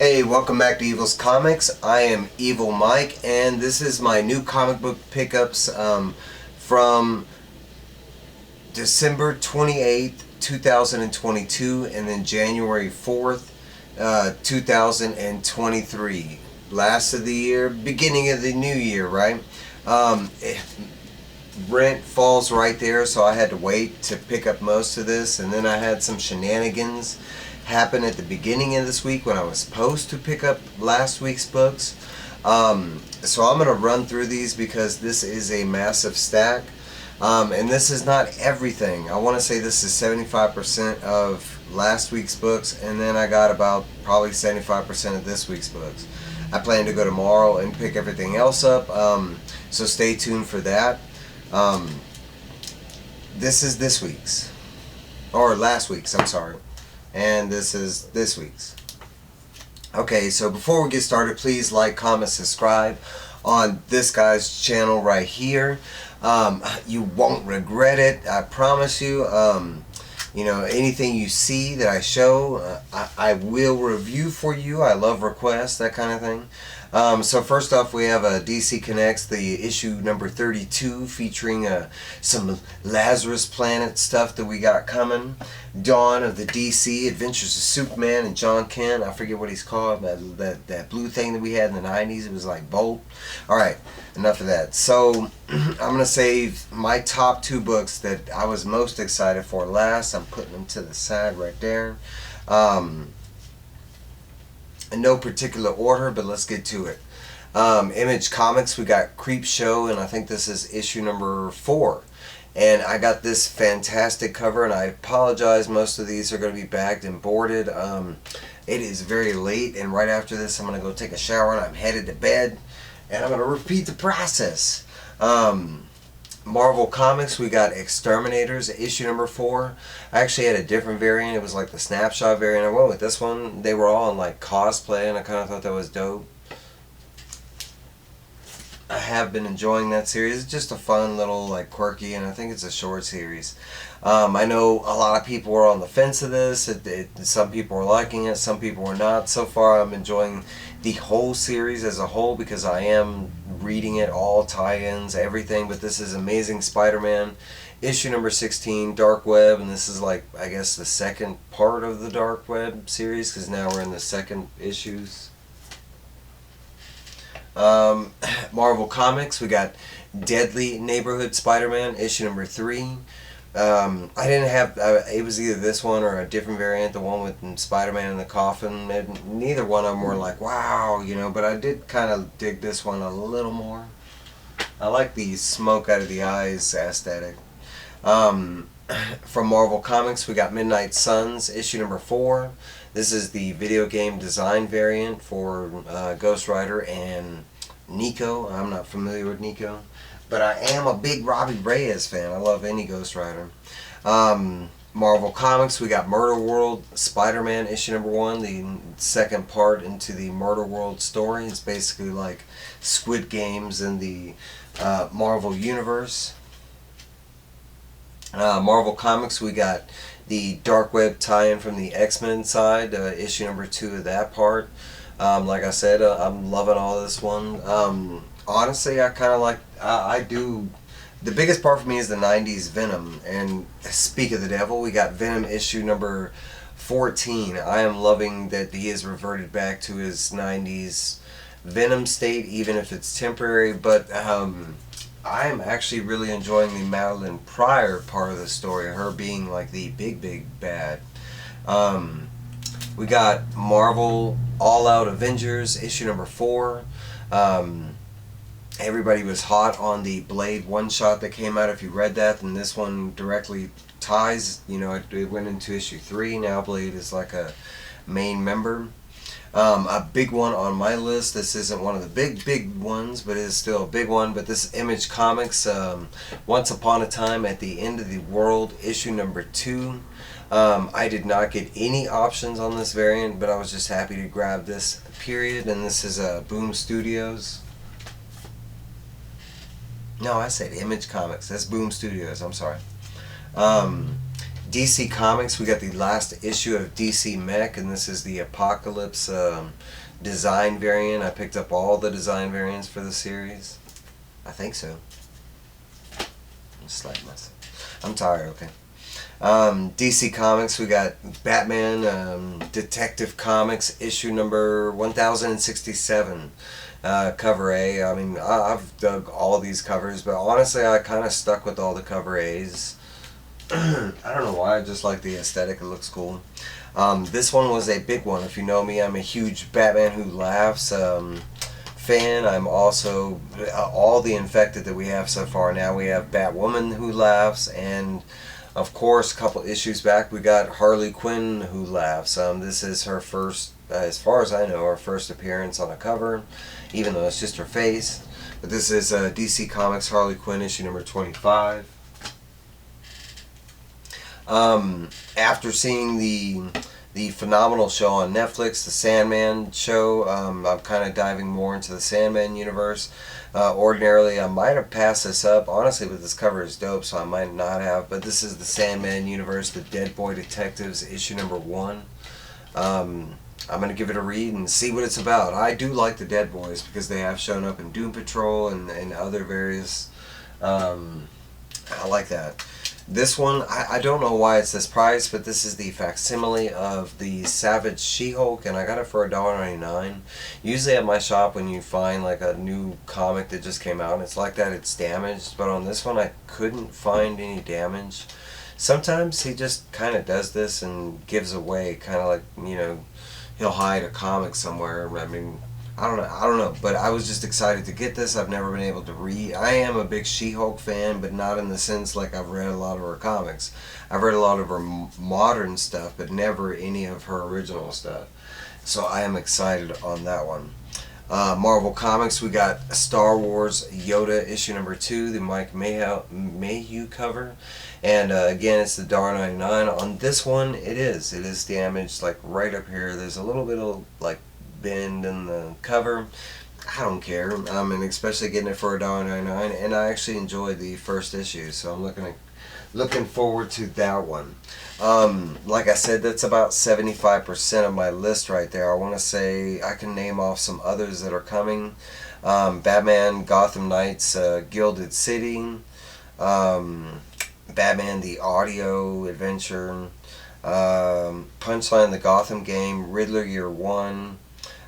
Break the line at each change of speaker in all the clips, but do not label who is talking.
Hey, welcome back to Evil's Comics. I am Evil Mike, and this is my new comic book pickups from December 28th, 2022, and then January 4th, 2023. Last of the year, beginning of the new year, right? Rent falls right there, so I had to wait to pick up most of this, and then I had some shenanigans happen at the beginning of this week when I was supposed to pick up last week's books. So I'm going to run through these because this is a massive stack, and this is not everything. I want to say this is 75% of last week's books, and then I got about probably 75% of this week's books. I plan to go tomorrow and pick everything else up, so stay tuned for that. This is this week's, or last week's, I'm sorry, and this is this week's. Okay, so before we get started, please like, comment, subscribe on this guy's channel right here. You won't regret it, I promise you. You know, anything you see that I show, I will review for you. I love requests, that kind of thing. So first off, we have DC Connects, the issue number 32, featuring some Lazarus Planet stuff that we got coming. Dawn of the DC, Adventures of Superman and John Kent. I forget what he's called, that blue thing that we had in the 90s. It was like Bolt. Alright, enough of that. So, I'm going to save my top two books that I was most excited for last. I'm putting them to the side right there. In no particular order, but let's get to it. Image Comics, we got Creep Show, and I think this is issue number 4. And I got this fantastic cover, and I apologize, most of these are going to be bagged and boarded. It is very late, and right after this I'm going to go take a shower, and I'm headed to bed, and I'm going to repeat the process. Marvel Comics, we got Exterminators, issue number 4. I actually had a different variant. It was like the snapshot variant. I went with this one. They were all in like cosplay, and I kind of thought that was dope. I have been enjoying that series. It's just a fun little, like, quirky, and I think it's a short series. I know a lot of people were on the fence of this. Some people were liking it, some people were not. So far, I'm enjoying the whole series as a whole because I am reading it, all tie-ins, everything. But this is Amazing Spider-Man, issue number 16, Dark Web, and this is, like, I guess the second part of the Dark Web series because now we're in the second issues. Marvel Comics, we got Deadly Neighborhood Spider-Man, issue number 3. I didn't have, it was either this one or a different variant, the one with Spider-Man in the coffin. Neither one of them were like, wow, you know, but I did kind of dig this one a little more. I like the smoke out of the eyes aesthetic. From Marvel Comics, we got Midnight Suns, issue number 4. This is the video game design variant for Ghost Rider and Nico. I'm not familiar with Nico, but I am a big Robbie Reyes fan. I love any Ghost Rider. Marvel Comics, we got Murder World Spider-Man issue number 1, the second part into the Murder World story. It's basically like Squid Games in the Marvel Universe. Marvel Comics, we got the Dark Web tie-in from the X-Men side, issue number 2 of that part. Like I said, I'm loving all this one. Honestly, I kind of like, I do, the biggest part for me is the 90s Venom, and speak of the devil, we got Venom issue number 14. I am loving that he has reverted back to his 90s Venom state, even if it's temporary, but I am actually really enjoying the Madeline Pryor part of the story, her being like the big bad. We got Marvel All Out Avengers, issue number 4. Everybody was hot on the Blade one-shot that came out. If you read that, then this one directly ties. You know, it went into issue 3. Now Blade is like a main member. A big one on my list. This isn't one of the big ones, but it is still a big one. But this Image Comics, Once Upon a Time at the End of the World, issue number 2. I did not get any options on this variant, but I was just happy to grab this period. And this is Boom Studios. No, I said Image Comics. That's Boom Studios. I'm sorry. DC Comics, we got the last issue of DC Mech, and this is the Apocalypse design variant. I picked up all the design variants for the series. I think so. Slight mess. I'm tired, okay. DC Comics, we got Batman Detective Comics issue number 1067. Cover A. I mean, I've dug all these covers, but honestly, I kind of stuck with all the cover A's. I don't know why, I just like the aesthetic, it looks cool. This one was a big one. If you know me, I'm a huge Batman Who Laughs fan. I'm also all the infected that we have so far. Now we have Batwoman Who Laughs, and of course, a couple issues back, we got Harley Quinn Who Laughs. This is her first, as far as I know, her first appearance on a cover, even though it's just her face. But this is DC Comics Harley Quinn issue number 25. After seeing the phenomenal show on Netflix, the Sandman show, I'm kind of diving more into the Sandman universe. Ordinarily, I might have passed this up, honestly, but this cover is dope, so I might not have. But this is the Sandman universe, the Dead Boy Detectives, issue number 1. I'm going to give it a read and see what it's about. I do like the Dead Boys because they have shown up in Doom Patrol and other various... I like that. This one, I don't know why it's this price, but this is the facsimile of the Savage She-Hulk, and I got it for $1.99. Usually at my shop, when you find like a new comic that just came out and it's like that, it's damaged, but on this one I couldn't find any damage. Sometimes he just kind of does this and gives away, kind of like, you know, he'll hide a comic somewhere. I mean, I don't know, but I was just excited to get this. I've never been able to read. I am a big She-Hulk fan, but not in the sense like I've read a lot of her comics. I've read a lot of her modern stuff, but never any of her original stuff. So I am excited on that one. Marvel Comics, we got Star Wars Yoda issue number 2, the Mike Mayhew cover. And again, it's the $1.99. On this one, it is damaged, like right up here. There's a little bit of like bend in the cover. I don't care. And especially getting it for $1.99, and I actually enjoyed the first issue, so I'm looking forward to that one. Like I said, that's about 75% of my list right there. I want to say I can name off some others that are coming. Batman Gotham Knights Gilded City, Batman the Audio Adventure, Punchline the Gotham Game, Riddler Year 1.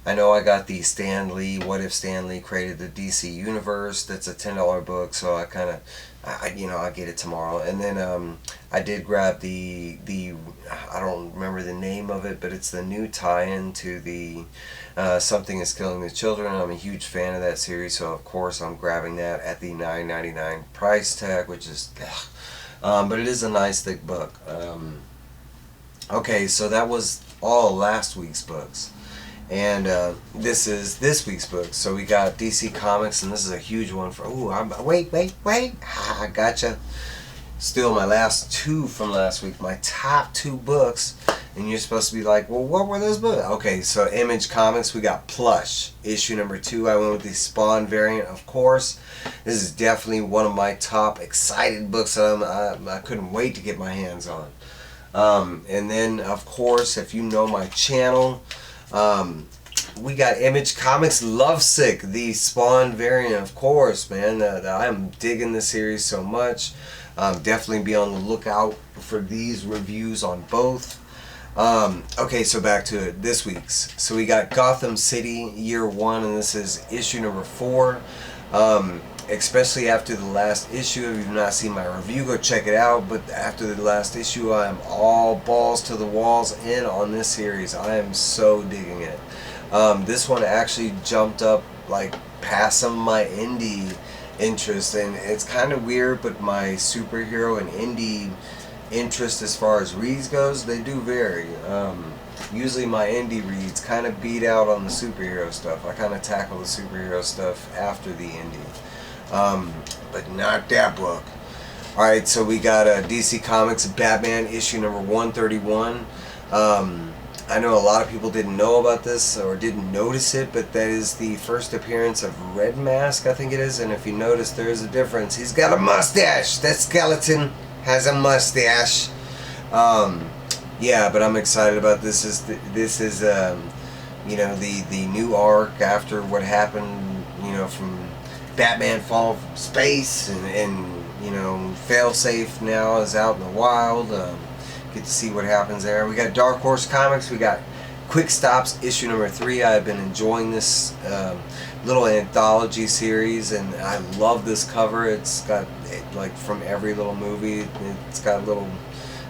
I know I got the Stan Lee, What If Stan Lee Created the DC Universe. That's a $10 book, so I kind of, I'll get it tomorrow. And then I did grab the I don't remember the name of it, but it's the new tie-in to the Something Is Killing the Children. I'm a huge fan of that series, so of course I'm grabbing that at the $9.99 price tag, which is, but it is a nice thick book. Okay, so that was all last week's books. And this is this week's book. So we got DC Comics, and this is a huge one for. Wait! I gotcha. Still my last 2 from last week, my top 2 books, and you're supposed to be like, well, what were those books? Okay, so Image Comics, we got Plush issue number 2. I went with the Spawn variant, of course. This is definitely one of my top excited books that I couldn't wait to get my hands on. And then, of course, if you know my channel. We got Image Comics Lovesick, the Spawn variant, of course, man. I'm digging this series so much. Definitely be on the lookout for these reviews on both. Okay, so back to it. This week's. So we got Gotham City Year 1, and this is issue number 4. Especially after the last issue. If you've not seen my review, go check it out. But after the last issue, I am all balls to the walls in on this series. I am so digging it. This one actually jumped up like past some of my indie interest, and it's kind of weird, but my superhero and indie interest as far as reads goes, they do vary. Usually my indie reads kind of beat out on the superhero stuff. I kind of tackle the superhero stuff after the indie. But not that book. Alright, so we got DC Comics Batman issue number 131. I know a lot of people didn't know about this or didn't notice it, but that is the first appearance of Red Mask, I think it is. And if you notice, there is a difference. He's got a mustache. That skeleton has a mustache. Yeah, but I'm excited about this. This is you know, the new arc after what happened, you know, from Batman Fall from Space, and you know, Failsafe now is out in the wild. Get to see what happens there. We got Dark Horse Comics. We got Quick Stops issue number 3. I've been enjoying this little anthology series, and I love this cover. It's got like from every little movie. It's got a little,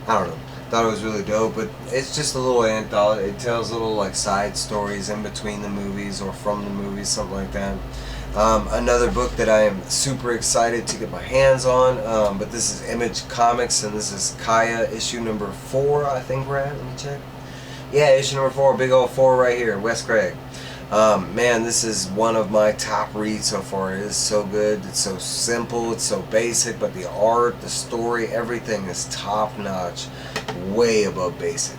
I don't know. Thought it was really dope, but it's just a little anthology. It tells little like side stories in between the movies or from the movies, something like that. Another book that I am super excited to get my hands on, but this is Image Comics, and this is Kaya issue number 4, I think we're at. Let me check. Yeah, issue number 4, big old 4 right here, Wes Craig. Man, this is one of my top reads so far. It is so good. It's so simple. It's so basic, but the art, the story, everything is top notch, way above basic.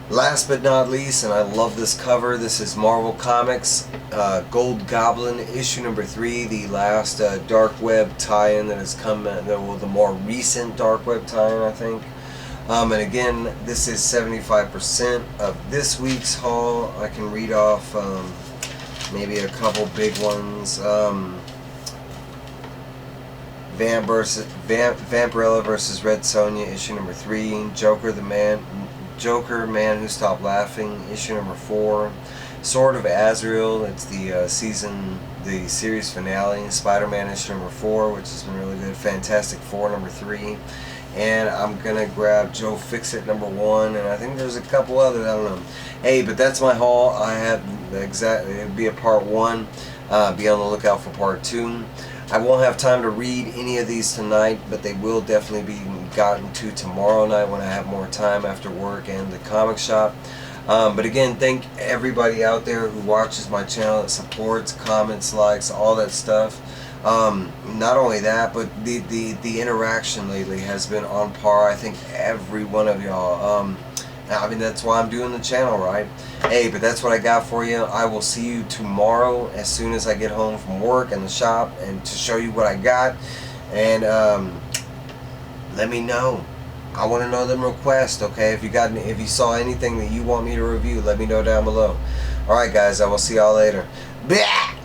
Last but not least, and I love this cover, this is Marvel Comics Gold Goblin issue number 3, the last Dark Web tie-in that has come, well, the more recent Dark Web tie-in, I think. And again, this is 75% of this week's haul. I can read off maybe a couple big ones. Vampirella versus Red Sonja issue number 3. Joker Man Who Stopped Laughing issue number 4. Sword of Azrael, it's the series finale. Spider-Man issue number 4, which has been really good. Fantastic Four number 3. And I'm gonna grab Joe Fixit number 1, and I think there's a couple others, I don't know. Hey, but that's my haul. I have it'll be a part 1. Be on the lookout for part 2. I won't have time to read any of these tonight, but they will definitely be gotten to tomorrow night when I have more time after work and the comic shop. But again, thank everybody out there who watches my channel, that supports, comments, likes, all that stuff. Not only that, but the interaction lately has been on par. I think every one of y'all. I mean, that's why I'm doing the channel, right? Hey, but that's what I got for you. I will see you tomorrow as soon as I get home from work and the shop, and to show you what I got. And let me know. I want to know them requests, okay? If you saw anything that you want me to review, let me know down below. All right, guys. I will see y'all later. Blah!